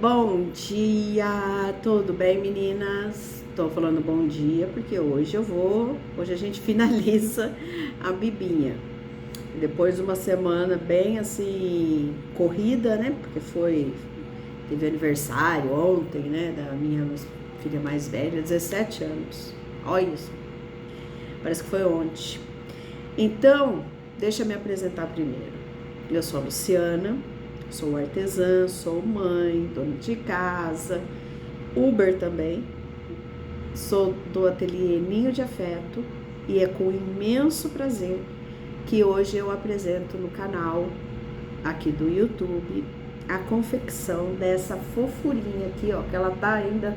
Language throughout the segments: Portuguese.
Bom dia, tudo bem, meninas? Tô falando bom dia porque hoje a gente finaliza a Bibinha. Depois de uma semana bem assim corrida, né? Porque teve aniversário ontem, né, da minha filha mais velha, 17 anos. Olha isso. Parece que foi ontem. Então, deixa eu me apresentar primeiro. Eu sou a Luciana. Sou artesã, sou mãe, dona de casa, Uber também. Sou do ateliê Ninho de Afeto e é com imenso prazer que hoje eu apresento no canal aqui do YouTube a confecção dessa fofurinha aqui, ó, que ela tá ainda,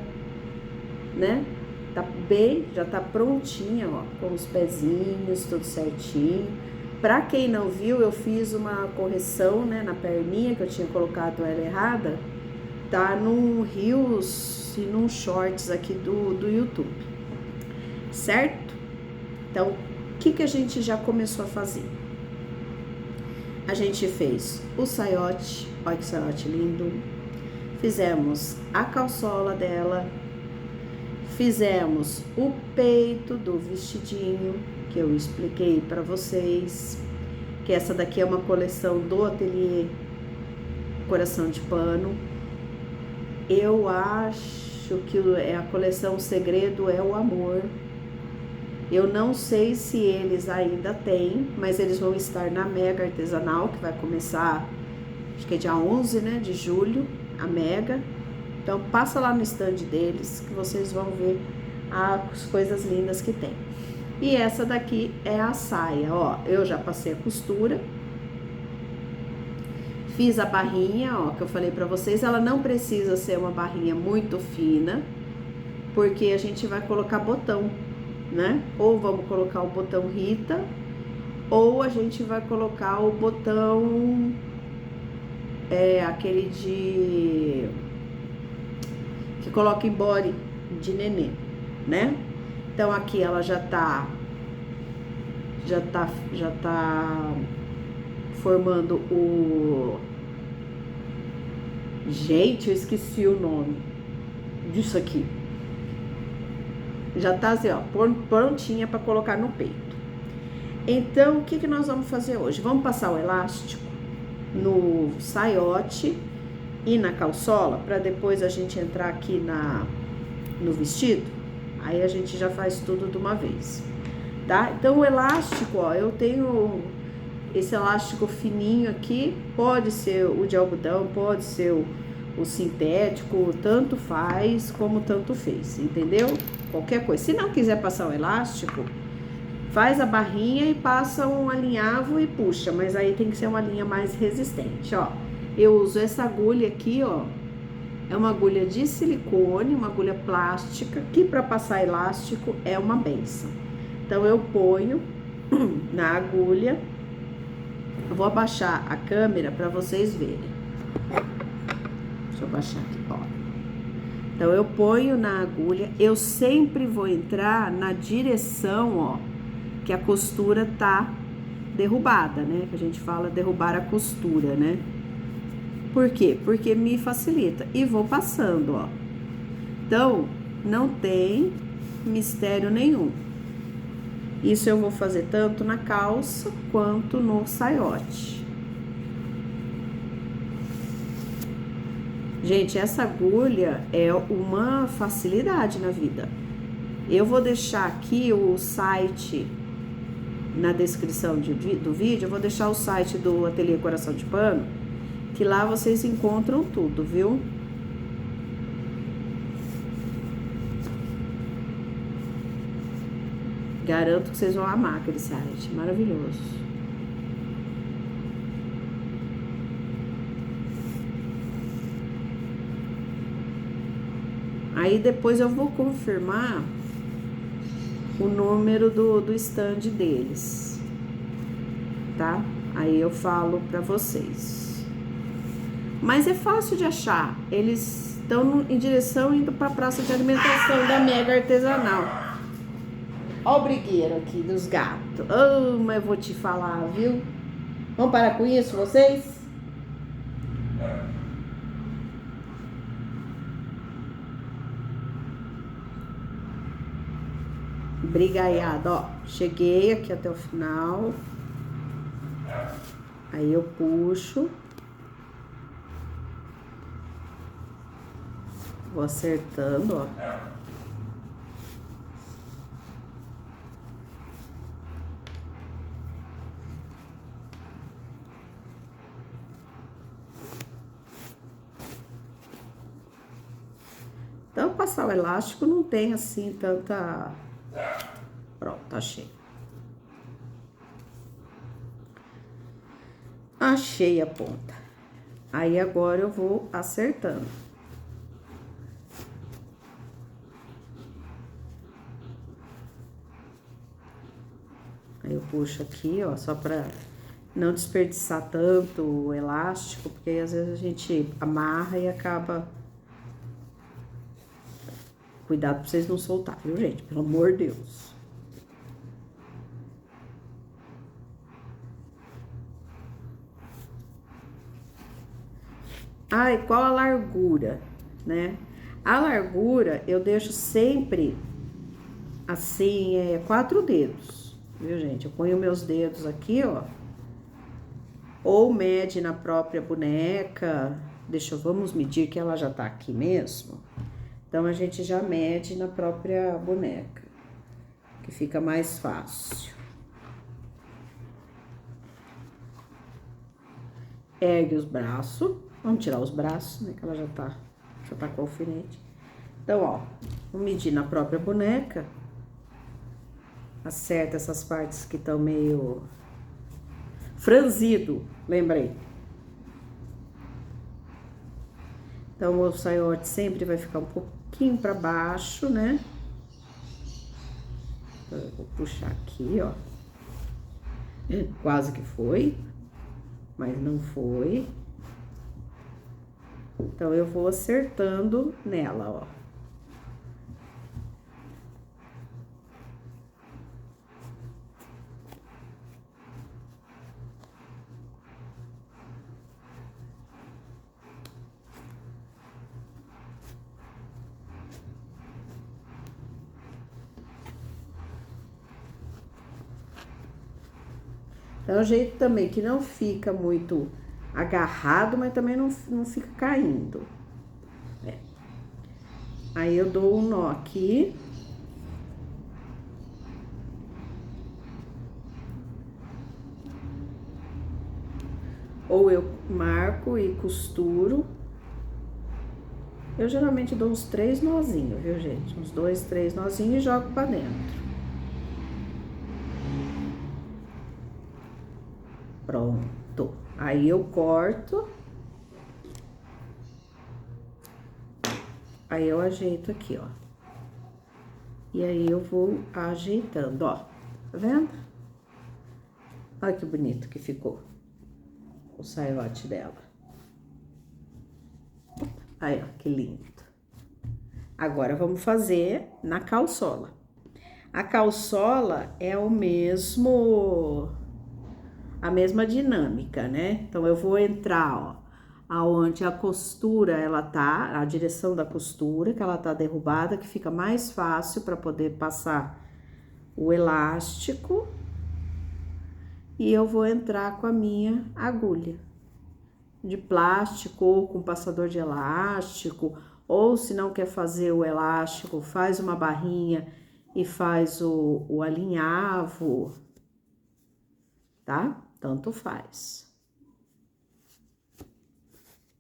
né? Já tá prontinha, ó, com os pezinhos, tudo certinho. Pra quem não viu, eu fiz uma correção, né, na perninha, que eu tinha colocado ela errada. Tá num Reels e num Shorts aqui do YouTube. Certo? Então, o que a gente já começou a fazer? A gente fez o saiote, olha que saiote lindo. Fizemos a calçola dela. Fizemos o peito do vestidinho, que eu expliquei para vocês, que essa daqui é uma coleção do ateliê Coração de Pano. Eu acho que a coleção Segredo é o Amor. Eu não sei se eles ainda têm, mas eles vão estar na Mega Artesanal, que vai começar, acho que é dia 11, né, de julho, a Mega. Então passa lá no stand deles que vocês vão ver as coisas lindas que tem. E essa daqui é a saia, ó, eu já passei a costura, fiz a barrinha, ó, que eu falei pra vocês, ela não precisa ser uma barrinha muito fina, porque a gente vai colocar botão, né? Ou vamos colocar o botão Rita, ou a gente vai colocar o botão, aquele que coloca em body de nenê, né? Então aqui ela já tá formando o... Gente, eu esqueci o nome disso aqui. Já tá assim, ó, prontinha para colocar no peito. Então, o que nós vamos fazer hoje? Vamos passar o elástico no saiote e na calçola, para depois a gente entrar aqui no vestido. Aí a gente já faz tudo de uma vez, tá? Então o elástico, ó, eu tenho esse elástico fininho aqui, pode ser o de algodão, pode ser o sintético, tanto faz como tanto fez, entendeu? Qualquer coisa. Se não quiser passar o elástico, faz a barrinha e passa um alinhavo e puxa, mas aí tem que ser uma linha mais resistente, ó. Eu uso essa agulha aqui, ó. É uma agulha de silicone, uma agulha plástica, que para passar elástico é uma benção. Então, eu ponho na agulha, eu vou abaixar a câmera para vocês verem. Deixa eu abaixar aqui, ó. Então, eu ponho na agulha, eu sempre vou entrar na direção, ó, que a costura tá derrubada, né? Que a gente fala derrubar a costura, né? Por quê? Porque me facilita. E vou passando, ó. Então, não tem mistério nenhum. Isso eu vou fazer tanto na calça quanto no saiote. Gente, essa agulha é uma facilidade na vida. Eu vou deixar aqui o site na descrição do vídeo. Eu vou deixar o site do Ateliê Coração de Pano, que lá vocês encontram tudo, viu? Garanto que vocês vão amar aquele site, maravilhoso. Aí depois eu vou confirmar o número do stand deles, tá? Aí eu falo pra vocês. Mas é fácil de achar. Eles estão em direção indo para a praça de alimentação da Mega Artesanal. Ó o brigueiro aqui dos gatos. Oh, mas eu vou te falar, viu? Vamos parar com isso, vocês? brigaiada, ó. Cheguei aqui até o final. Aí eu puxo. Vou acertando, ó. Então, passar o elástico não tem assim tanta... Pronto, achei. Achei a ponta. Aí agora eu vou acertando. Aí eu puxo aqui, ó, só pra não desperdiçar tanto o elástico, porque aí às vezes a gente amarra e acaba... Cuidado pra vocês não soltar, viu, gente? Pelo amor de Deus. Ai, qual a largura, né? A largura eu deixo sempre assim, 4 dedos, viu, gente? Eu ponho meus dedos aqui, ó. Ou mede na própria boneca. Vamos medir que ela já tá aqui mesmo. Então, a gente já mede na própria boneca, que fica mais fácil. Ergue os braços. Vamos tirar os braços, né? Que ela já tá com o alfinete. Então, ó, vou medir na própria boneca. Acerta essas partes que estão meio franzido, lembrei. Então, o saiote sempre vai ficar um pouquinho para baixo, né? Então, eu vou puxar aqui, ó. Quase que foi, mas não foi. Então, eu vou acertando nela, ó. Então, é um jeito também que não fica muito agarrado, mas também não fica caindo. Aí, eu dou um nó aqui. Ou eu marco e costuro. Eu geralmente dou uns 3 nozinhos, viu, gente? Uns 2, 3 nozinhos e jogo pra dentro. Pronto. Aí eu corto. Aí eu ajeito aqui, ó. E aí eu vou ajeitando, ó. Tá vendo? Olha que bonito que ficou o saiote dela. Aí, ó, que lindo. Agora, vamos fazer na calçola. A calçola é a mesma dinâmica, né? Então, eu vou entrar, ó, aonde a costura, ela tá, a direção da costura, que ela tá derrubada, que fica mais fácil para poder passar o elástico. E eu vou entrar com a minha agulha de plástico ou com passador de elástico, ou se não quer fazer o elástico, faz uma barrinha e faz o alinhavo, tá? Tanto faz.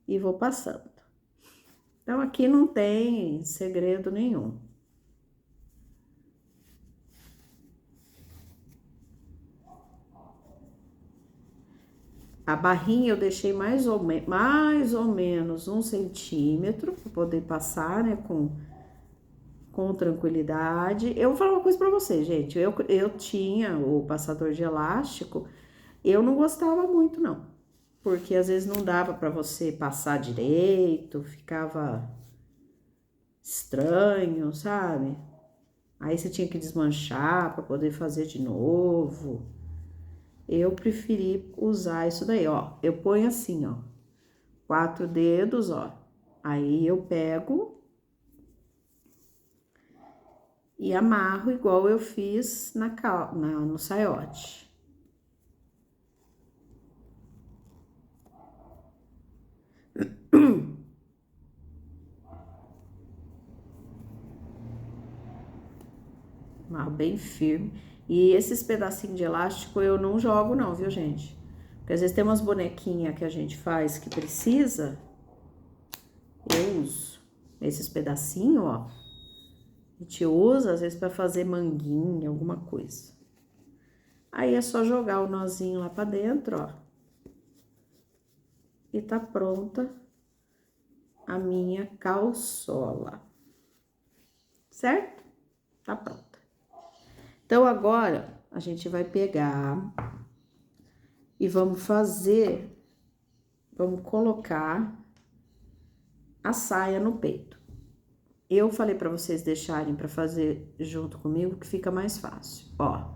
E vou passando. Então, aqui não tem segredo nenhum. A barrinha eu deixei mais ou menos 1 centímetro para poder passar, né, com tranquilidade. Eu vou falar uma coisa para vocês, gente. Eu tinha o passador de elástico, eu não gostava muito, não. Porque às vezes não dava para você passar direito, ficava estranho, sabe? Aí você tinha que desmanchar para poder fazer de novo. Eu preferi usar isso daí, ó. Eu ponho assim, ó. 4 dedos, ó. Aí eu pego e amarro igual eu fiz no saiote. Amarro bem firme. E esses pedacinhos de elástico eu não jogo não, viu, gente? Porque às vezes tem umas bonequinhas que a gente faz que precisa, eu uso esses pedacinhos, ó. A gente usa às vezes para fazer manguinha, alguma coisa. Aí é só jogar o nozinho lá pra dentro, ó. E tá pronta a minha calçola. Certo? Tá pronta. Então, agora, a gente vai pegar e vamos colocar a saia no peito. Eu falei pra vocês deixarem pra fazer junto comigo, que fica mais fácil, ó.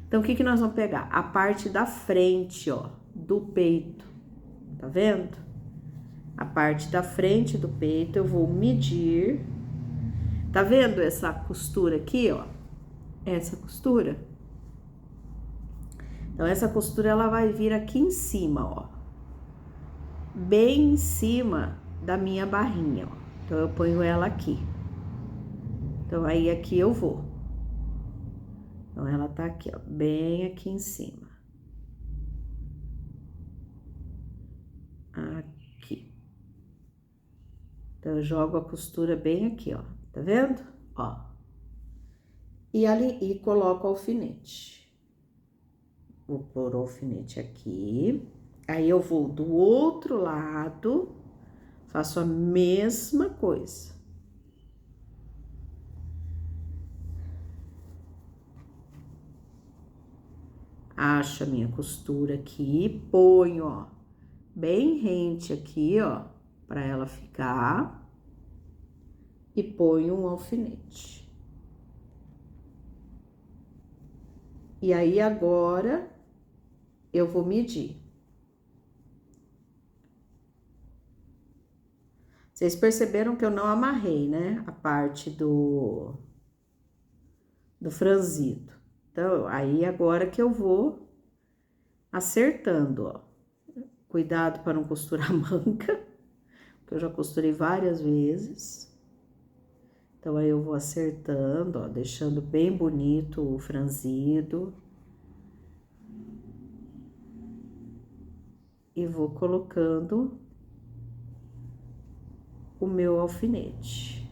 Então, o que que nós vamos pegar? A parte da frente, ó, do peito, tá vendo? A parte da frente do peito eu vou medir. Tá vendo essa costura aqui, ó? Essa costura? Então, essa costura, ela vai vir aqui em cima, ó. Bem em cima da minha barrinha, ó. Então, eu ponho ela aqui. Então, aí aqui eu vou. Então, ela tá aqui, ó, bem aqui em cima. Aqui. Então, eu jogo a costura bem aqui, ó. Tá vendo? Ó. E coloco o alfinete. Vou pôr o alfinete aqui. Aí, eu vou do outro lado, faço a mesma coisa. Acho a minha costura aqui, ponho, ó, bem rente aqui, ó, pra ela ficar. E ponho um alfinete. E aí, agora, eu vou medir. Vocês perceberam que eu não amarrei, né? A parte do franzido. Então, aí agora que eu vou acertando, ó. Cuidado para não costurar a manca, que eu já costurei várias vezes. Então, aí eu vou acertando, ó, deixando bem bonito o franzido. E vou colocando o meu alfinete.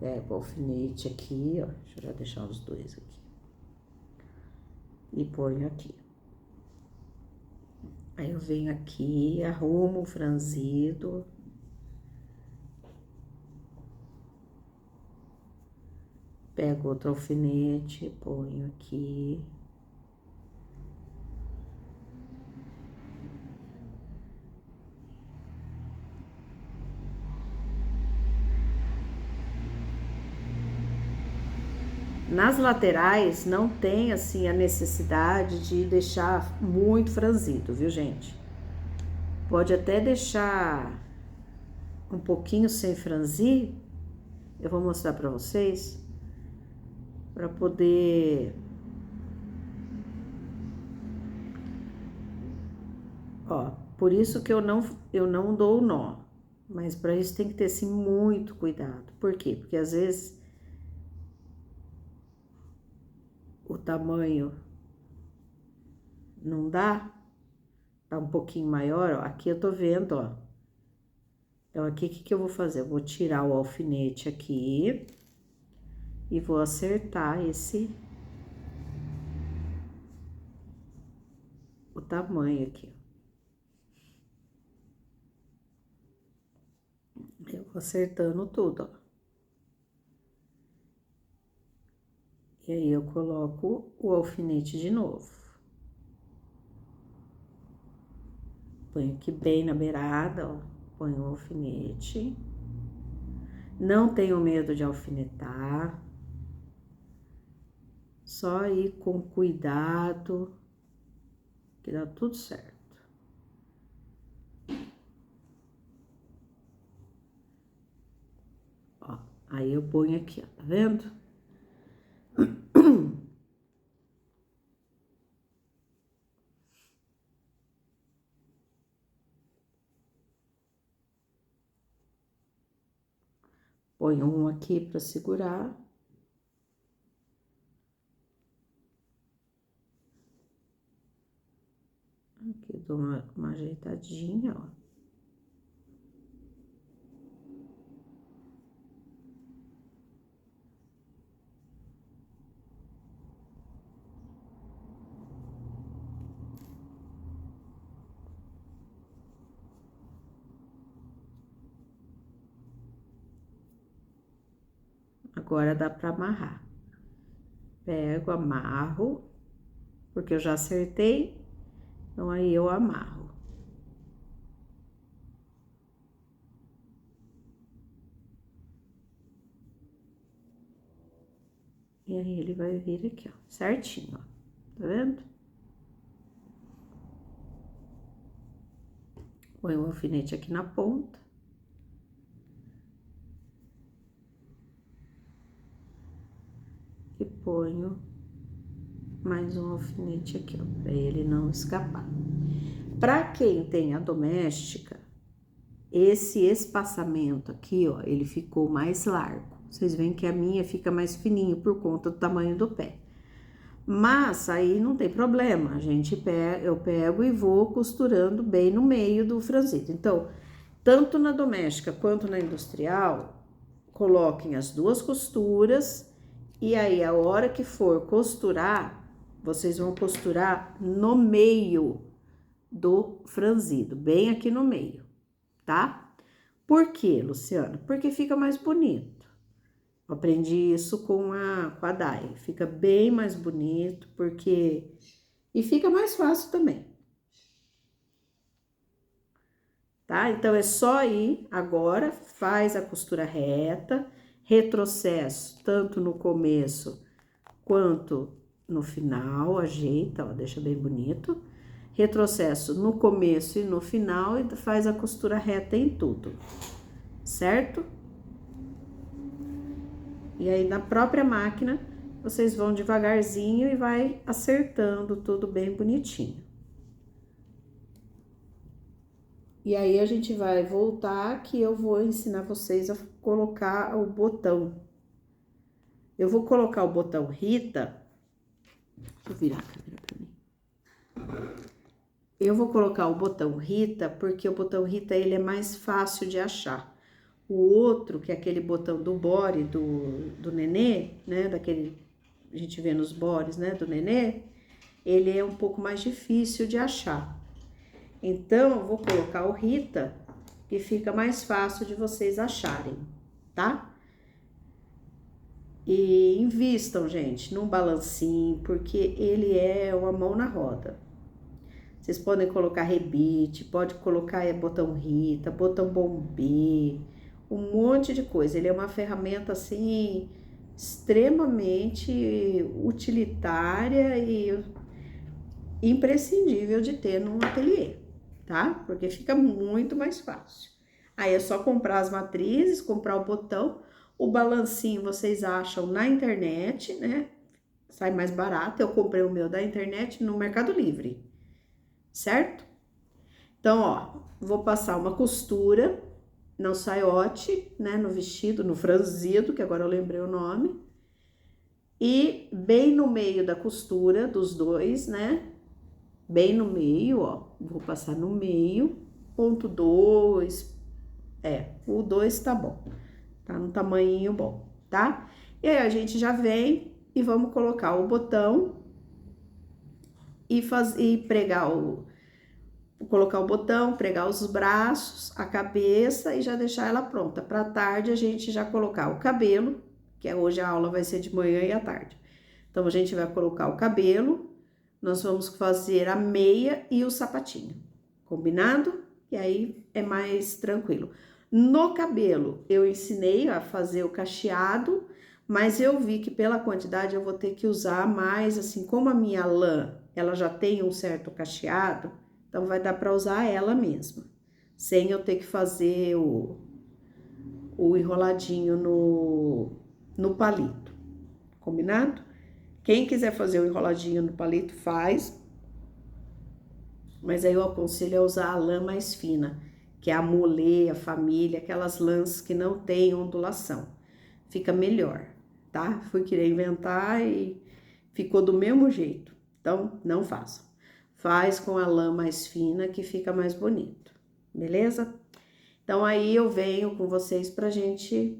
Pego o alfinete aqui, ó, deixa eu já deixar os dois aqui. E ponho aqui. Aí eu venho aqui, arrumo o franzido. Pego outro alfinete, ponho aqui. Nas laterais não tem assim a necessidade de deixar muito franzido, viu, gente? Pode até deixar um pouquinho sem franzir. Eu vou mostrar pra vocês, pra poder... Ó, por isso que eu não dou nó, mas pra isso tem que ter, assim, muito cuidado. Por quê? Porque às vezes o tamanho não dá, tá um pouquinho maior, ó. Aqui eu tô vendo, ó. Então, aqui, o que que eu vou fazer? Eu vou tirar o alfinete aqui e vou acertar o tamanho aqui, ó. Eu vou acertando tudo, ó. E aí, eu coloco o alfinete de novo. Ponho aqui bem na beirada, ó. Ponho o alfinete. Não tenho medo de alfinetar. Só ir com cuidado, que dá tudo certo. Ó, Aí eu ponho aqui, ó, tá vendo? Ponho um aqui pra segurar. Aqui dou uma ajeitadinha, ó. Agora dá pra amarrar. Pego, amarro, porque eu já acertei, então aí eu amarro. E aí ele vai vir aqui, ó, certinho, ó. Tá vendo? Põe o alfinete aqui na ponta. E ponho mais um alfinete aqui, ó, pra ele não escapar. Pra quem tem a doméstica, esse espaçamento aqui, ó, ele ficou mais largo. Vocês veem que a minha fica mais fininho por conta do tamanho do pé. Mas aí não tem problema, eu pego e vou costurando bem no meio do franzido. Então, tanto na doméstica quanto na industrial, coloquem as duas costuras e aí a hora que for costurar, vocês vão costurar no meio do franzido, bem aqui no meio, tá? Por quê, Luciana? Porque fica mais bonito. Aprendi isso com a Dai. Fica bem mais bonito, porque... E fica mais fácil também. Tá? Então, é só ir agora, faz a costura reta, retrocesso, tanto no começo quanto no final, ajeita, ó, deixa bem bonito. Retrocesso no começo e no final e faz a costura reta em tudo, certo? E aí, na própria máquina, vocês vão devagarzinho e vai acertando tudo bem bonitinho. E aí, a gente vai voltar que eu vou ensinar vocês a colocar o botão. Eu vou colocar o botão Rita. Deixa eu virar a câmera pra mim. Eu vou colocar o botão Rita, porque o botão Rita, ele é mais fácil de achar. O outro, que é aquele botão do body do nenê, né, daquele, a gente vê nos bodies, né, do nenê, ele é um pouco mais difícil de achar. Então, eu vou colocar o Rita, que fica mais fácil de vocês acharem, tá? E invistam, gente, num balancinho, porque ele é uma mão na roda. Vocês podem colocar rebite, pode colocar botão Rita, botão bombê, um monte de coisa. Ele é uma ferramenta, assim, extremamente utilitária e imprescindível de ter num ateliê, tá? Porque fica muito mais fácil. Aí é só comprar as matrizes, comprar o botão. O balancinho vocês acham na internet, né? Sai mais barato. Eu comprei o meu da internet no Mercado Livre, certo? Então, ó, vou passar uma costura no saiote, né, no vestido, no franzido, que agora eu lembrei o nome. E bem no meio da costura dos dois, né, bem no meio, ó, vou passar no meio, ponto 2, o 2 tá bom, tá no tamanhinho bom, tá? E aí a gente já vem e vamos colocar o botão e pregar colocar o botão, pregar os braços, a cabeça e já deixar ela pronta. Para tarde a gente já colocar o cabelo, que hoje a aula vai ser de manhã e à tarde. Então a gente vai colocar o cabelo, nós vamos fazer a meia e o sapatinho, combinado? E aí é mais tranquilo. No cabelo eu ensinei a fazer o cacheado, mas eu vi que pela quantidade eu vou ter que usar mais, assim, como a minha lã, ela já tem um certo cacheado, então vai dar para usar ela mesma, sem eu ter que fazer o enroladinho no palito, combinado? Quem quiser fazer o enroladinho no palito, faz, mas aí eu aconselho a usar a lã mais fina, que é a molê, a família, aquelas lãs que não tem ondulação, fica melhor, tá? Fui querer inventar e ficou do mesmo jeito, então não façam. Faz com a lã mais fina que fica mais bonito, beleza? Então aí eu venho com vocês pra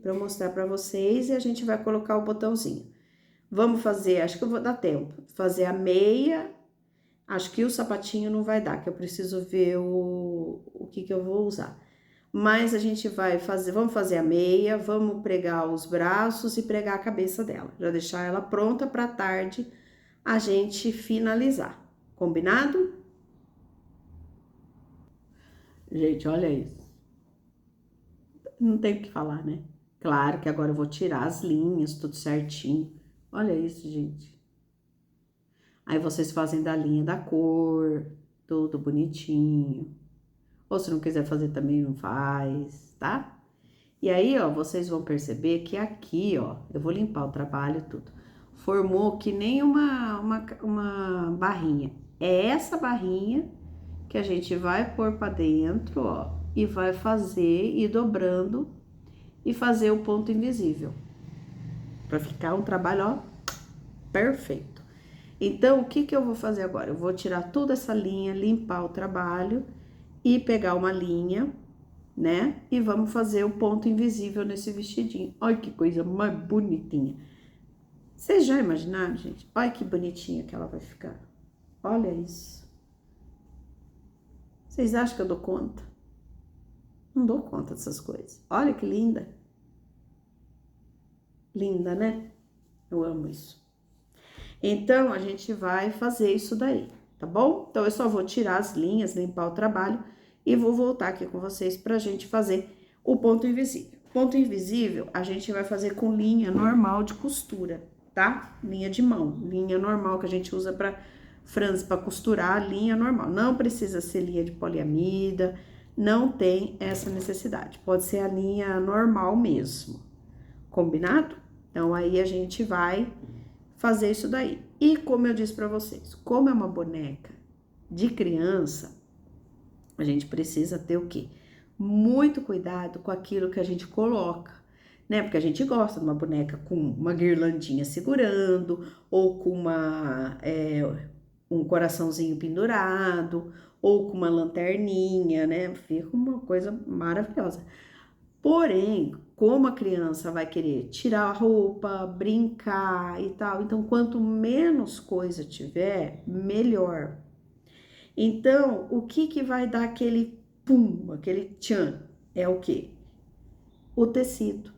eu mostrar pra vocês e a gente vai colocar o botãozinho. Vamos fazer, acho que eu vou dar tempo, fazer a meia, acho que o sapatinho não vai dar, que eu preciso ver o que eu vou usar. Mas a gente vai fazer, vamos fazer a meia, vamos pregar os braços e pregar a cabeça dela, já deixar ela pronta pra tarde a gente finalizar, combinado? Gente, olha isso. Não tem o que falar, né? Claro que agora eu vou tirar as linhas, tudo certinho. Olha isso, gente. Aí vocês fazem da linha da cor, tudo bonitinho. Ou se não quiser fazer também, não faz, tá? E aí, ó, vocês vão perceber que aqui, ó, eu vou limpar o trabalho tudo. Formou que nem uma barrinha. É essa barrinha que a gente vai pôr pra dentro, ó, e vai fazer, ir dobrando e fazer o ponto invisível. Pra ficar um trabalho, ó, perfeito. Então, o que eu vou fazer agora? Eu vou tirar toda essa linha, limpar o trabalho e pegar uma linha, né? E vamos fazer o ponto invisível nesse vestidinho. Olha que coisa mais bonitinha. Vocês já imaginaram, gente? Olha que bonitinha que ela vai ficar. Olha isso. Vocês acham que eu dou conta? Não dou conta dessas coisas. Olha que linda. Linda, né? Eu amo isso. Então, a gente vai fazer isso daí, tá bom? Então, eu só vou tirar as linhas, limpar o trabalho e vou voltar aqui com vocês pra gente fazer o ponto invisível. Ponto invisível, a gente vai fazer com linha normal de costura, tá? Linha de mão, linha normal que a gente usa pra franz, pra costurar, linha normal. Não precisa ser linha de poliamida, não tem essa necessidade. Pode ser a linha normal mesmo, combinado? Então, aí a gente vai fazer isso daí. E como eu disse para vocês, como é uma boneca de criança, a gente precisa ter o quê? Muito cuidado com aquilo que a gente coloca, né? Porque a gente gosta de uma boneca com uma guirlandinha segurando, ou com um coraçãozinho pendurado, ou com uma lanterninha, né? Fica uma coisa maravilhosa. Porém, como a criança vai querer tirar a roupa, brincar e tal, então quanto menos coisa tiver, melhor. Então, o que vai dar aquele pum, aquele tchan? É o quê? O tecido.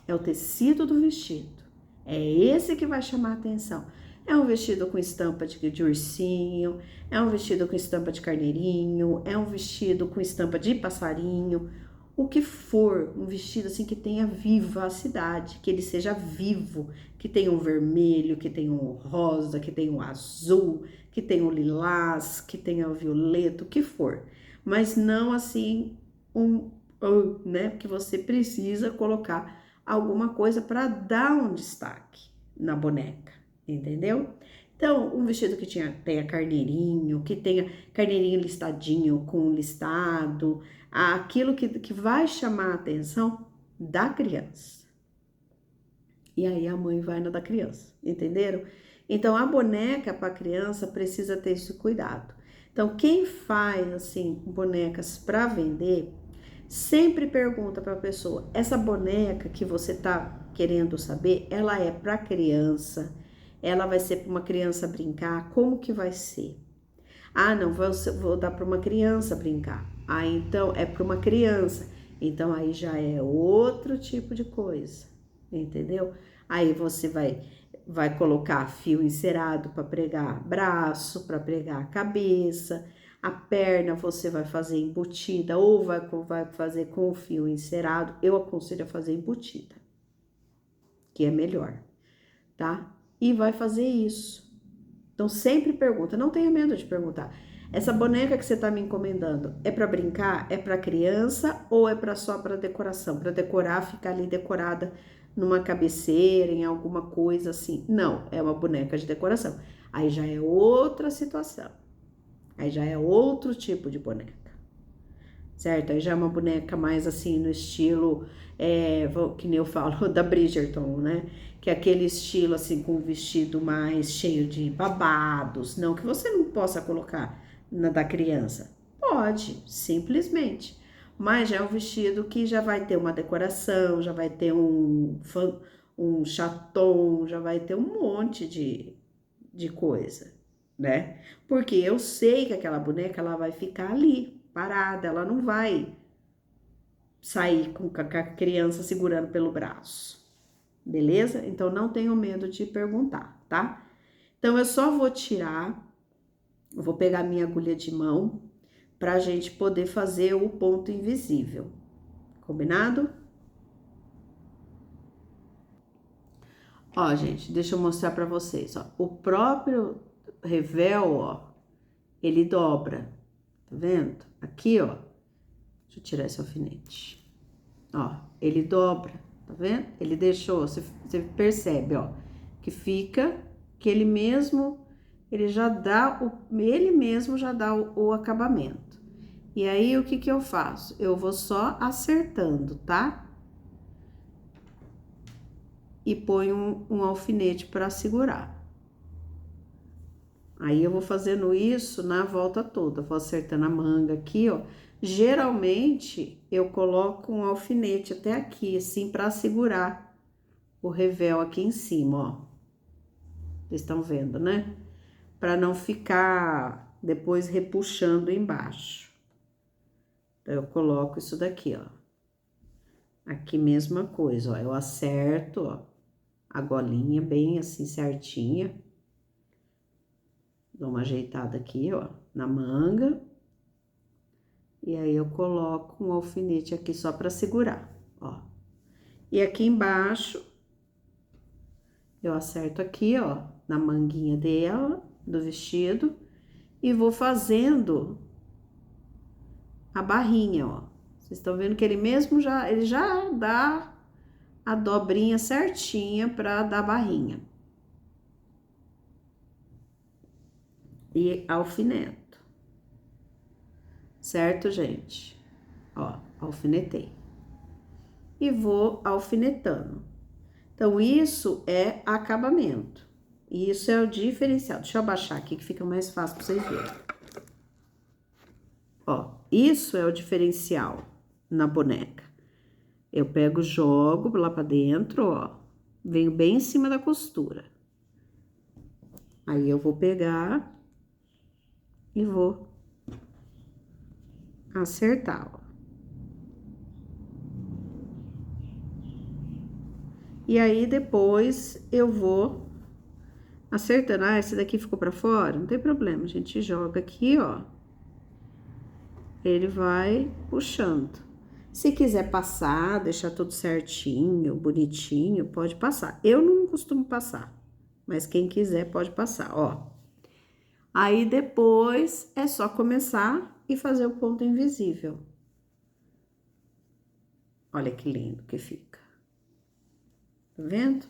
É o tecido do vestido. É esse que vai chamar a atenção. É um vestido com estampa de ursinho, é um vestido com estampa de carneirinho, é um vestido com estampa de passarinho. O que for, um vestido assim que tenha vivacidade, que ele seja vivo, que tenha um vermelho, que tenha um rosa, que tenha um azul, que tenha um lilás, que tenha um violeta, o que for. Mas não assim, né, que você precisa colocar alguma coisa para dar um destaque na boneca, entendeu? Então, um vestido que tenha carneirinho, que tenha carneirinho listadinho com listado, aquilo que vai chamar a atenção da criança. E aí a mãe vai na da criança, entenderam? Então, a boneca para a criança precisa ter esse cuidado. Então, quem faz, assim, bonecas para vender, sempre pergunta para a pessoa, essa boneca que você tá querendo saber, ela é para criança? Ela vai ser para uma criança brincar? Como que vai ser? Ah, não, vou dar para uma criança brincar. Ah, então é para uma criança. Então aí já é outro tipo de coisa, entendeu? Aí você vai colocar fio encerado para pregar braço, para pregar a cabeça. A perna você vai fazer embutida ou vai fazer com o fio encerado. Eu aconselho a fazer embutida, que é melhor, tá? E vai fazer isso. Então sempre pergunta, não tenha medo de perguntar. Essa boneca que você tá me encomendando é para brincar? É para criança ou é para só para decoração? Para decorar, ficar ali decorada numa cabeceira, em alguma coisa assim? Não, é uma boneca de decoração. Aí já é outra situação. Aí já é outro tipo de boneca, certo? Aí já é uma boneca mais assim no estilo, que nem eu falo, da Bridgerton, né? Que é aquele estilo assim com vestido mais cheio de babados. Não que você não possa colocar na da criança. Pode, simplesmente. Mas já é um vestido que já vai ter uma decoração, já vai ter um chaton, já vai ter um monte de coisa, né? Porque eu sei que aquela boneca ela vai ficar ali, parada, ela não vai sair com a criança segurando pelo braço, beleza? Então não tenho medo de perguntar, tá? Então eu só vou tirar, eu vou pegar minha agulha de mão pra gente poder fazer o ponto invisível, combinado? Ó, gente, deixa eu mostrar pra vocês, ó. O próprio revel, ó, ele dobra, tá vendo? Aqui, ó, deixa eu tirar esse alfinete. Ó, ele dobra, tá vendo? Ele deixou, você percebe, ó, que fica, que ele mesmo já dá o acabamento. E aí, o que que eu faço? Eu vou só acertando, tá? E ponho um alfinete para segurar. Aí, eu vou fazendo isso na volta toda, vou acertando a manga aqui, ó. Geralmente, eu coloco um alfinete até aqui, assim, para segurar o revel aqui em cima, ó. Vocês estão vendo, né? Para não ficar depois repuxando embaixo. Então, eu coloco isso daqui, ó. Aqui, mesma coisa, ó. Eu acerto, ó, a golinha bem assim certinha. Dou uma ajeitada aqui, ó, na manga. E aí, eu coloco um alfinete aqui só para segurar, ó. E aqui embaixo, eu acerto aqui, ó, na manguinha dela, do vestido, e vou fazendo a barrinha, ó. Vocês estão vendo que ele já dá a dobrinha certinha para dar a barrinha. E alfineto. Certo, gente? Ó, alfinetei. E vou alfinetando. Então, isso é acabamento. Isso é o diferencial. Deixa eu abaixar aqui que fica mais fácil para vocês verem. Ó, isso é o diferencial na boneca. Eu pego, jogo lá pra dentro, ó. Venho bem em cima da costura. Aí, eu vou pegar e vou acertar, ó. E aí, depois, eu vou acertando. Ah, esse daqui ficou pra fora? Não tem problema, a gente joga aqui, ó. Ele vai puxando. Se quiser passar, deixar tudo certinho, bonitinho, pode passar. Eu não costumo passar, mas quem quiser pode passar, ó. Aí, depois, é só começar e fazer o ponto invisível. Olha que lindo que fica. Tá vendo?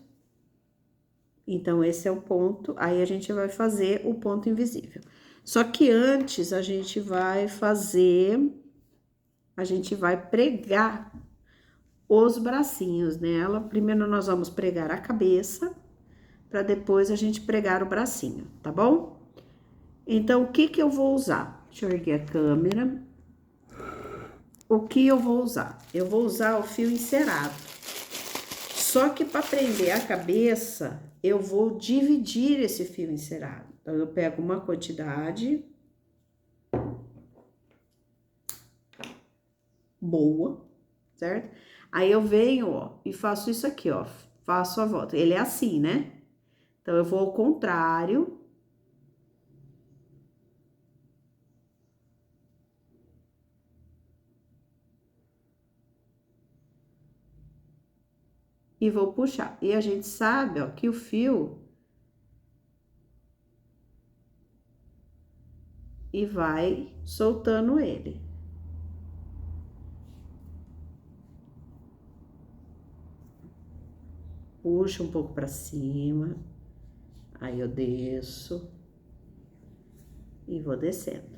Então, esse é o ponto, aí a gente vai fazer o ponto invisível. Só que antes, a gente vai pregar os bracinhos nela. Primeiro, nós vamos pregar a cabeça, para depois a gente pregar o bracinho, tá bom? Então, o que que eu vou usar? Deixa eu erguer a câmera. O que eu vou usar? Eu vou usar o fio encerado. Só que para prender a cabeça, eu vou dividir esse fio encerado. Então, eu pego uma quantidade boa, certo? Aí, eu venho, ó, e faço isso aqui, ó. Faço a volta. Ele é assim, né? Então, eu vou ao contrário. E vou puxar. E a gente sabe, ó, que o fio... e vai soltando ele. Puxa um pouco pra cima, aí eu desço e vou descendo.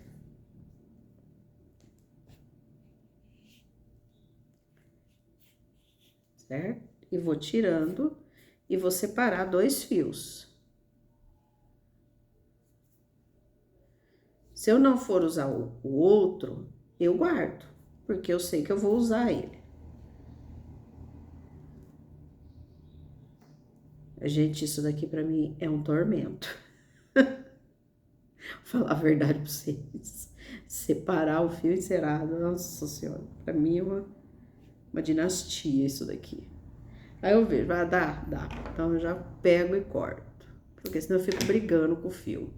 Certo? E vou tirando e vou separar 2 fios. Se eu não for usar o outro, eu guardo, porque eu sei que eu vou usar ele. Gente, isso daqui pra mim é um tormento. Vou falar a verdade pra vocês. Separar o fio encerado, nossa senhora, pra mim é uma dinastia isso daqui. Aí eu vejo, vai dar? Dá. Então eu já pego e corto, porque senão eu fico brigando com o fio.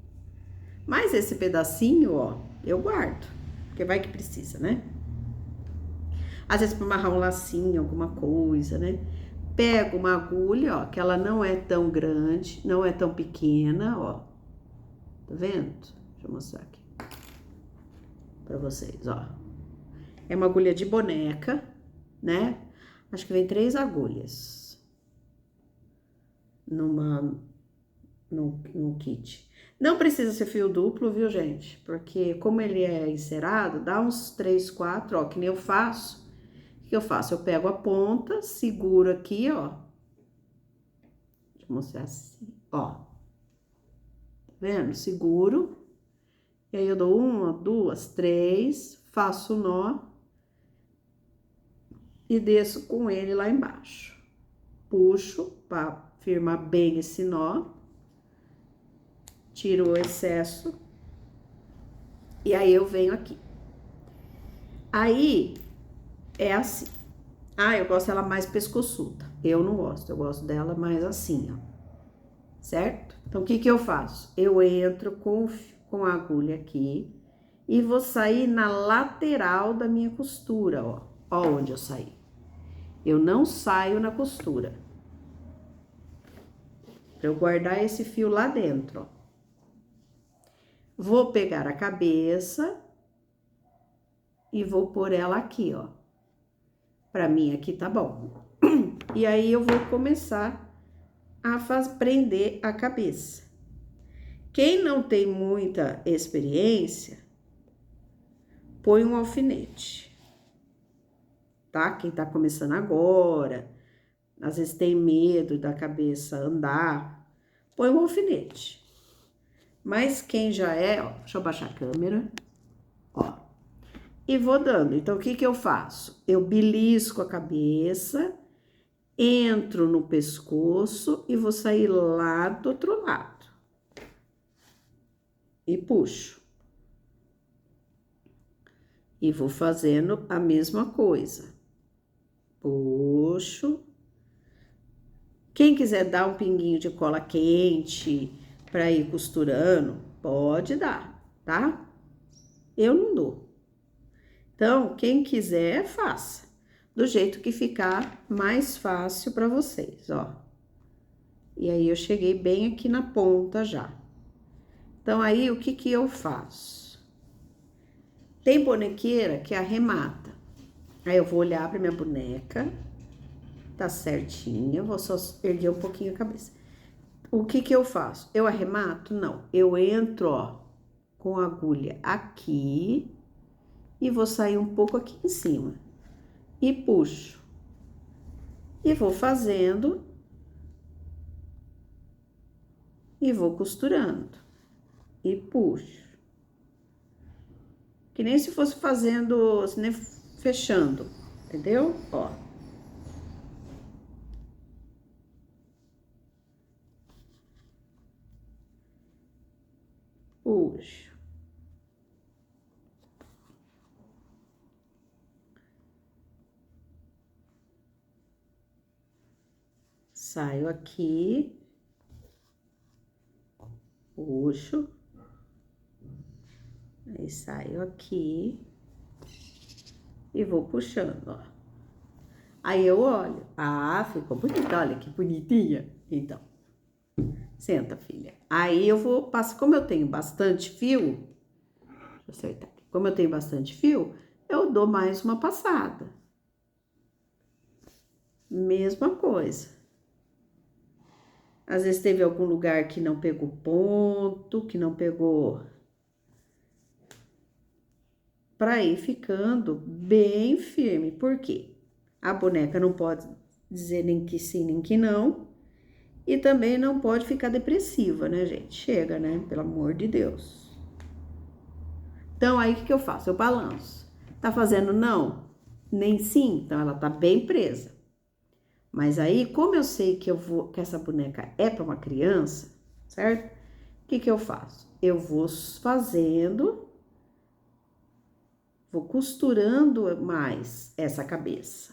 Mas esse pedacinho, ó, eu guardo, porque vai que precisa, né? Às vezes pra amarrar um lacinho, alguma coisa, né? Pego uma agulha, ó, que ela não é tão grande, não é tão pequena, ó. Tá vendo? Deixa eu mostrar aqui pra vocês, ó. É uma agulha de boneca, né? Acho que vem 3 agulhas no kit. Não precisa ser fio duplo, viu, gente? Porque como ele é encerado, dá uns 3, 4, ó, que nem eu faço. O que eu faço? Eu pego a ponta, seguro aqui, ó. Deixa eu mostrar assim, ó. Tá vendo? Seguro. E aí eu dou 1, 2, 3, faço o nó e desço com ele lá embaixo. Puxo para firmar bem esse nó. Tiro o excesso. E aí eu venho aqui. Aí é assim. Ah, eu gosto dela mais pescoçuda. Eu não gosto, eu gosto dela mais assim, ó. Certo? Então, o que que eu faço? Eu entro com a agulha aqui e vou sair na lateral da minha costura, ó. Ó onde eu saí. Eu não saio na costura. Pra eu guardar esse fio lá dentro, ó. Vou pegar a cabeça e vou pôr ela aqui, ó. Pra mim aqui tá bom. E aí eu vou começar a prender a cabeça. Quem não tem muita experiência, põe um alfinete, tá? Quem tá começando agora, às vezes tem medo da cabeça andar, põe um alfinete. Mas quem já é, ó, deixa eu baixar a câmera, ó, e vou dando. Então, o que que eu faço? Eu belisco a cabeça, entro no pescoço e vou sair lá do outro lado. E puxo. E vou fazendo a mesma coisa. Puxo. Quem quiser dar um pinguinho de cola quente para ir costurando, pode dar, tá? Eu não dou. Então, quem quiser, faça. Do jeito que ficar mais fácil para vocês, ó. E aí, eu cheguei bem aqui na ponta já. Então, aí, o que que eu faço? Tem bonequeira que arremata. Aí, eu vou olhar pra minha boneca. Tá certinha, vou só erguer um pouquinho a cabeça. O que que eu faço? Eu arremato? Não. Eu entro, ó, com a agulha aqui e vou sair um pouco aqui em cima. E puxo. E vou fazendo e vou costurando. E puxo. Que nem se fosse fazendo, nem fechando, entendeu? Ó. Puxo. Saio aqui. Puxo. Aí saio aqui. E vou puxando, ó. Aí eu olho. Ah, ficou bonita, olha que bonitinha. Então, senta, filha. Aí eu vou passar, como eu tenho bastante fio, Deixa eu acertar. Como eu tenho bastante fio, eu dou mais uma passada. Mesma coisa. Às vezes teve algum lugar que não pegou ponto, que não pegou... Pra ir ficando bem firme. Por quê? A boneca não pode dizer nem que sim, nem que não. E também não pode ficar depressiva, né, gente? Chega, né? Pelo amor de Deus. Então, aí o que eu faço? Eu balanço. Tá fazendo não? Nem sim? Então, ela tá bem presa. Mas aí, como eu sei que que essa boneca é para uma criança, certo? O que eu faço? Eu vou fazendo, vou costurando mais essa cabeça.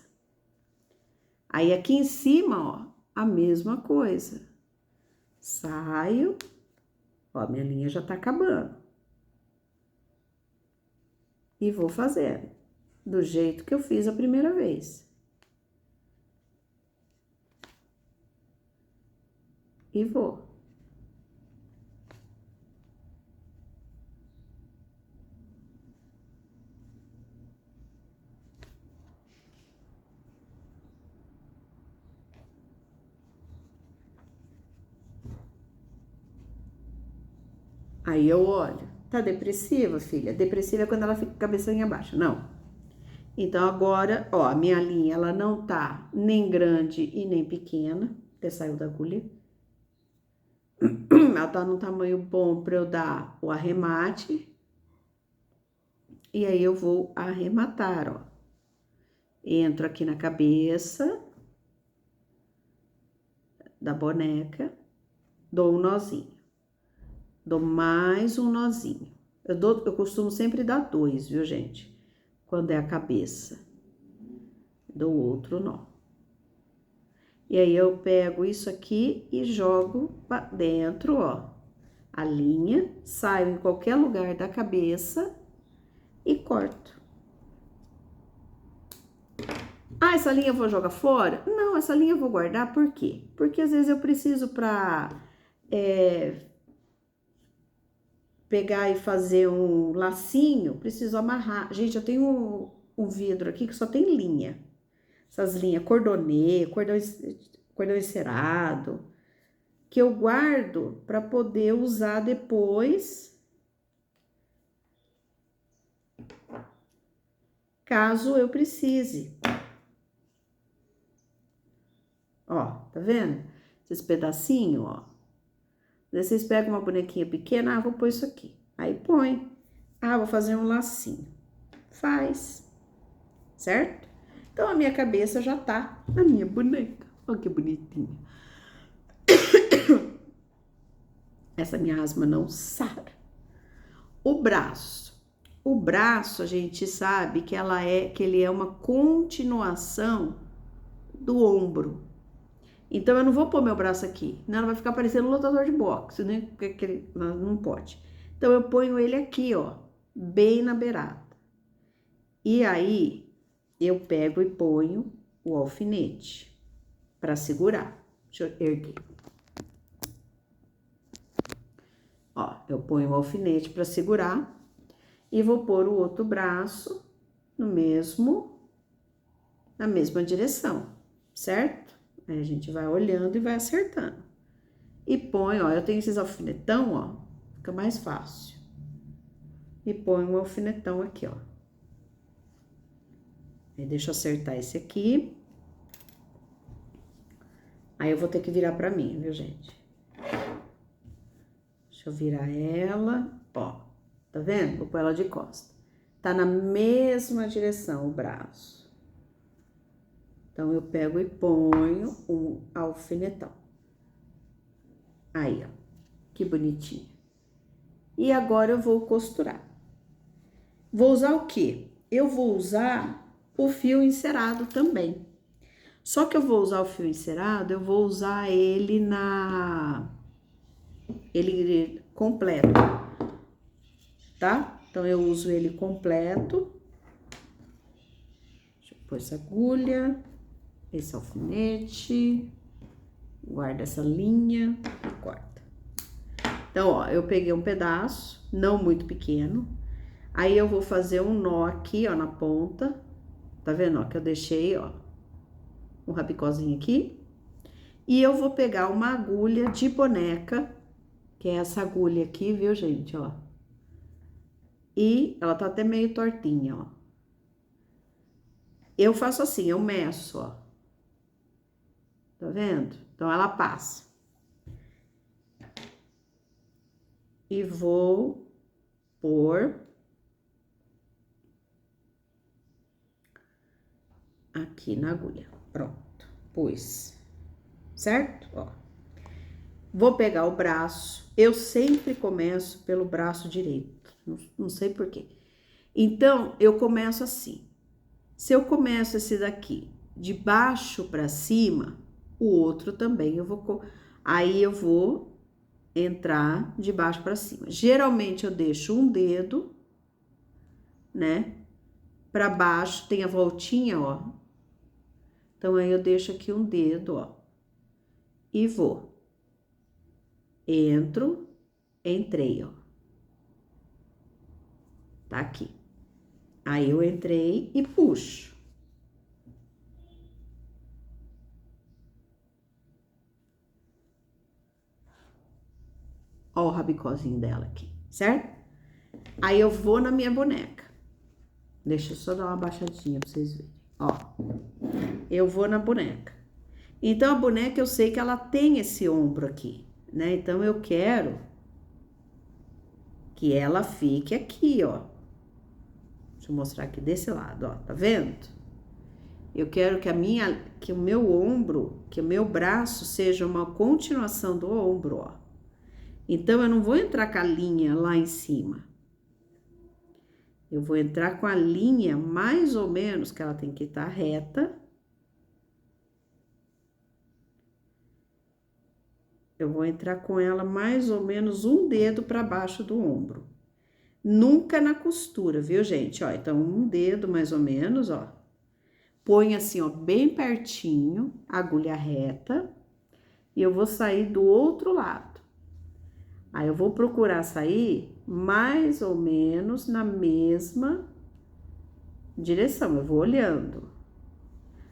Aí, aqui em cima, ó, a mesma coisa. Saio, ó, minha linha já tá acabando. E vou fazendo do jeito que eu fiz a primeira vez. E vou. Aí eu olho. Tá depressiva, filha? Depressiva é quando ela fica com a cabecinha baixa. Não. Então, agora, ó, a minha linha, ela não tá nem grande e nem pequena. Até saiu da agulha. Ela tá num tamanho bom pra eu dar o arremate. E aí, eu vou arrematar, ó. Entro aqui na cabeça da boneca, dou um nozinho. Dou mais um nozinho. Eu costumo sempre dar 2, viu, gente? Quando é a cabeça. Dou outro nó. E aí, eu pego isso aqui e jogo pra dentro, ó. A linha, saio em qualquer lugar da cabeça e corto. Ah, essa linha eu vou jogar fora? Não, essa linha eu vou guardar, por quê? Porque às vezes eu preciso pra... pegar e fazer um lacinho, preciso amarrar. Gente, eu tenho um vidro aqui que só tem linha. Essas linhas cordonê, cordão encerado, que eu guardo para poder usar depois, caso eu precise. Ó, tá vendo? Esses pedacinhos, ó. Daí vocês pegam uma bonequinha pequena, vou pôr isso aqui. Aí põe. Vou fazer um lacinho. Faz. Certo? Então, a minha cabeça já tá na minha boneca. Olha que bonitinha. Essa minha asma não sara. O braço. O braço, a gente sabe que ele é uma continuação do ombro. Então, eu não vou pôr meu braço aqui. Não, ela vai ficar parecendo um lutador de boxe, né? Porque não pode. Então, eu ponho ele aqui, ó. Bem na beirada. E aí, eu pego e ponho o alfinete para segurar. Deixa eu erguer. Ó, eu ponho o alfinete para segurar e vou pôr o outro braço na mesma direção, certo? Aí a gente vai olhando e vai acertando. E põe, ó, eu tenho esses alfinetão, ó, fica mais fácil. E põe um alfinetão aqui, ó. Aí deixa eu acertar esse aqui. Aí eu vou ter que virar pra mim, viu, gente? Deixa eu virar ela, ó. Tá vendo? Vou pôr ela de costa. Tá na mesma direção o braço. Então, eu pego e ponho um alfinetão. Aí, ó. Que bonitinho. E agora eu vou costurar. Vou usar o quê? Eu vou usar o fio encerado também. Só que eu vou usar o fio encerado, eu vou usar ele ele completo, tá? Então, eu uso ele completo. Deixa eu pôr essa agulha, esse alfinete, guarda essa linha e corta. Então, ó, eu peguei um pedaço, não muito pequeno. Aí eu vou fazer um nó aqui, ó, na ponta. Tá vendo, ó, que eu deixei, ó, um rabicózinho aqui. E eu vou pegar uma agulha de boneca, que é essa agulha aqui, viu, gente, ó. E ela tá até meio tortinha, ó. Eu faço assim, eu meço, ó. Tá vendo? Então, ela passa. E vou pôr aqui na agulha. Pronto, pus. Certo? Ó. Vou pegar o braço. Eu sempre começo pelo braço direito. Não sei por quê. Então, eu começo assim. Se eu começo esse daqui de baixo para cima, o outro também eu vou... Aí eu vou entrar de baixo para cima. Geralmente eu deixo um dedo, né? Para baixo, tem a voltinha, ó. Então, aí eu deixo aqui um dedo, ó. E vou. Entro, entrei, ó. Tá aqui. Aí eu entrei e puxo. Ó o rabicózinho dela aqui, certo? Aí eu vou na minha boneca. Deixa eu só dar uma baixadinha pra vocês verem. Ó, eu vou na boneca. Então, a boneca eu sei que ela tem esse ombro aqui, né? Então, eu quero que ela fique aqui, ó. Deixa eu mostrar aqui desse lado, ó. Tá vendo? Eu quero que o meu ombro, que o meu braço seja uma continuação do ombro, ó. Então, eu não vou entrar com a linha lá em cima. Eu vou entrar com a linha mais ou menos, que ela tem que estar reta. Eu vou entrar com ela mais ou menos um dedo para baixo do ombro. Nunca na costura, viu, gente? Ó, então, um dedo mais ou menos, ó. Põe assim, ó, bem pertinho, agulha reta. E eu vou sair do outro lado. Aí, eu vou procurar sair mais ou menos na mesma direção. Eu vou olhando.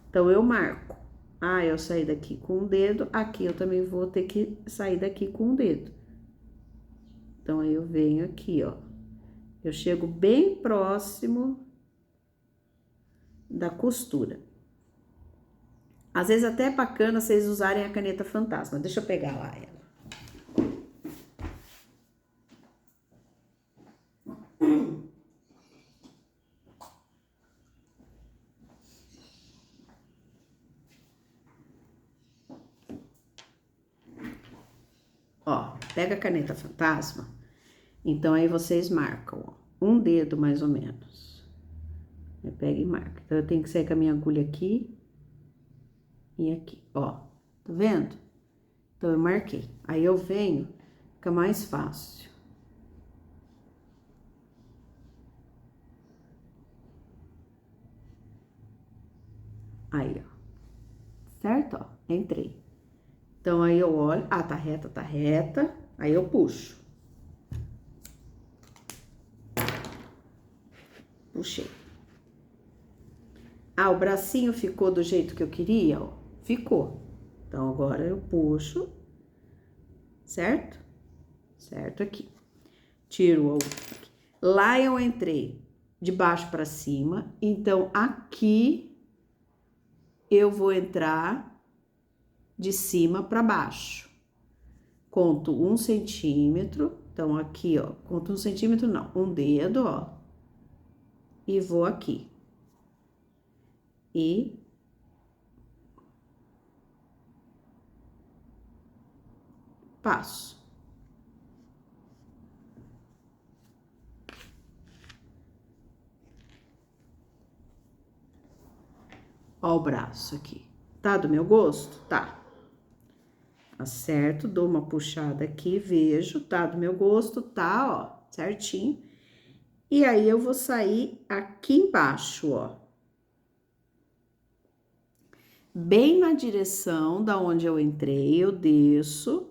Então, eu marco. Ah, eu saí daqui com um dedo. Aqui, eu também vou ter que sair daqui com um dedo. Então, aí, eu venho aqui, ó. Eu chego bem próximo da costura. Às vezes até é bacana vocês usarem a caneta fantasma. Deixa eu pegar lá ela. Ó, pega a caneta fantasma. Então, aí vocês marcam, ó. Um dedo mais ou menos. Pega e marca. Então, eu tenho que sair com a minha agulha aqui e aqui, ó. Tá vendo? Então, eu marquei. Aí, eu venho, fica mais fácil. Aí, ó. Certo? Ó, entrei. Então, aí eu olho. Ah, tá reta, tá reta. Aí, eu puxo. Puxei. Ah, o bracinho ficou do jeito que eu queria, ó. Ficou. Então, agora eu puxo, certo? Certo aqui. Tiro o outro aqui. Lá eu entrei de baixo para cima, então aqui eu vou entrar de cima para baixo. Conto 1 centímetro, então aqui, ó, conto 1 centímetro não, um dedo, ó, e vou aqui. E passo. Ó o braço aqui. Tá do meu gosto? Tá. Acerto, dou uma puxada aqui, vejo, tá do meu gosto, tá, ó, certinho. E aí, eu vou sair aqui embaixo, ó. Bem na direção da onde eu entrei, eu desço.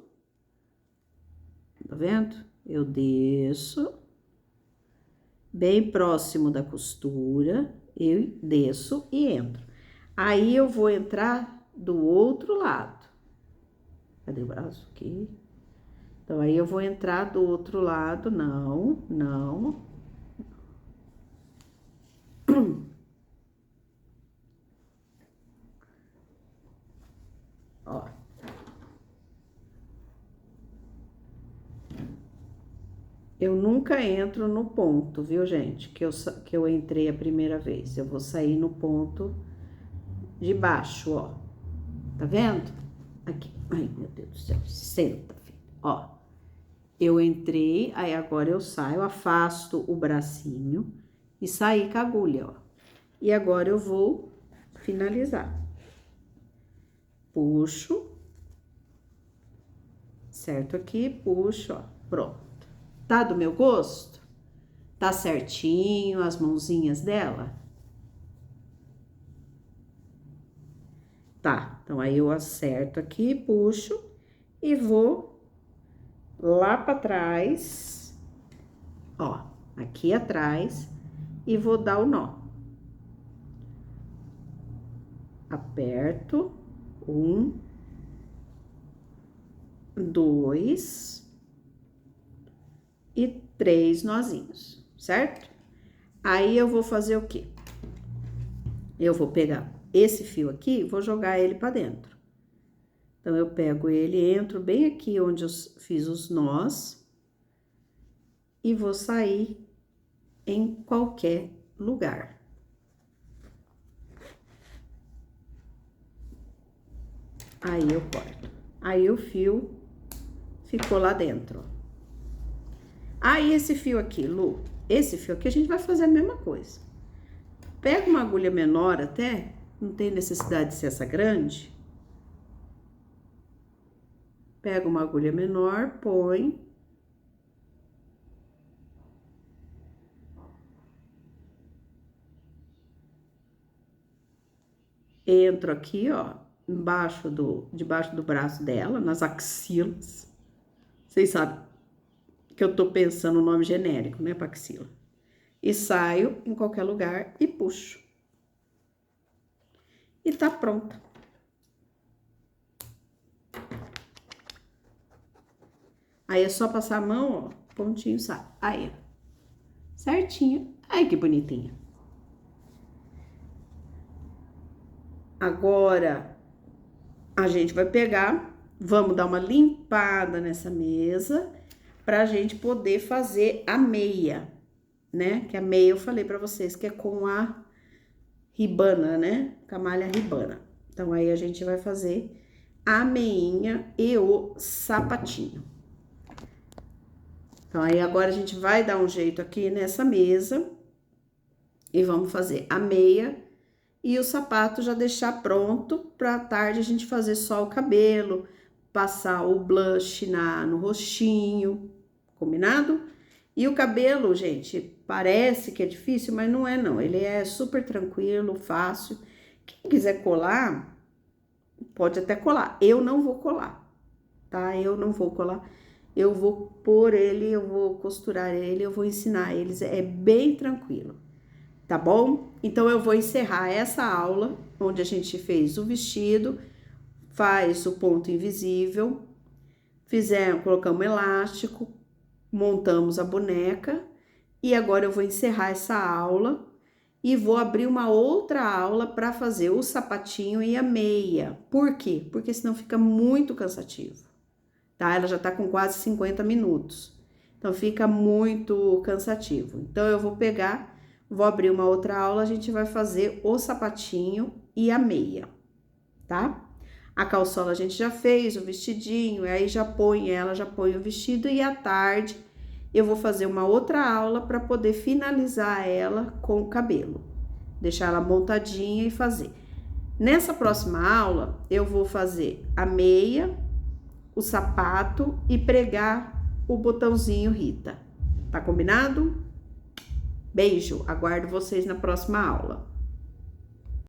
Tá vendo? Eu desço. bem próximo da costura, eu desço e entro. Aí eu vou entrar do outro lado. Cadê o braço aqui? Então, aí eu vou entrar do outro lado, não. Ó. Eu nunca entro no ponto, viu, gente? Que eu entrei a primeira vez. Eu vou sair no ponto de baixo, ó. Tá vendo? Aqui. Ai, meu Deus do céu. Senta, filho. Ó. Eu entrei, aí agora eu saio, afasto o bracinho e saí com a agulha, ó. E agora eu vou finalizar. Puxo. Certo aqui, puxo, ó. Pronto. Tá do meu gosto? Tá certinho as mãozinhas dela? Tá, então aí eu acerto aqui, puxo e vou lá pra trás, ó, aqui atrás, e vou dar o nó. Aperto, 1, 2 e 3 nozinhos, certo? Aí eu vou fazer o quê? Eu vou pegar esse fio aqui e vou jogar ele pra dentro. Então, eu pego ele, entro bem aqui onde eu fiz os nós e vou sair em qualquer lugar. Aí eu corto. Aí o fio ficou lá dentro. Aí esse fio aqui, Lu, esse fio aqui a gente vai fazer a mesma coisa. Pega uma agulha menor até, não tem necessidade de ser essa grande. Pega uma agulha menor, põe. Entro aqui, ó, debaixo do braço dela, nas axilas. Vocês sabem que eu tô pensando no nome genérico, né, pra axila. E saio em qualquer lugar e puxo. E tá pronta. Aí é só passar a mão, ó, pontinho sai. Aí, ó. Certinho. Ai, que bonitinha. Agora, a gente vai pegar, vamos dar uma limpada nessa mesa pra gente poder fazer a meia, né? Que a meia eu falei pra vocês que é com a ribana, né? Com a malha ribana. Então, aí a gente vai fazer a meinha e o sapatinho. Então, aí agora a gente vai dar um jeito aqui nessa mesa e vamos fazer a meia e o sapato já deixar pronto pra tarde a gente fazer só o cabelo, passar o blush no rostinho, combinado? E o cabelo, gente, parece que é difícil, mas não é não. Ele é super tranquilo, fácil. Quem quiser colar, pode até colar. Eu não vou colar, tá? Eu não vou colar. Eu vou pôr ele, eu vou costurar ele, eu vou ensinar eles. É bem tranquilo, tá bom? Então, eu vou encerrar essa aula, onde a gente fez o vestido, faz o ponto invisível, colocamos elástico, montamos a boneca, e agora eu vou encerrar essa aula e vou abrir uma outra aula para fazer o sapatinho e a meia. Por quê? Porque senão fica muito cansativo, tá? Ela já tá com quase 50 minutos, então fica muito cansativo. Então, eu vou abrir uma outra aula, a gente vai fazer o sapatinho e a meia, tá? A calçola a gente já fez, o vestidinho, aí já põe o vestido e à tarde eu vou fazer uma outra aula para poder finalizar ela com o cabelo. Deixar ela montadinha e fazer. Nessa próxima aula, eu vou fazer a meia, o sapato e pregar o botãozinho Rita. Tá combinado? Beijo, aguardo vocês na próxima aula.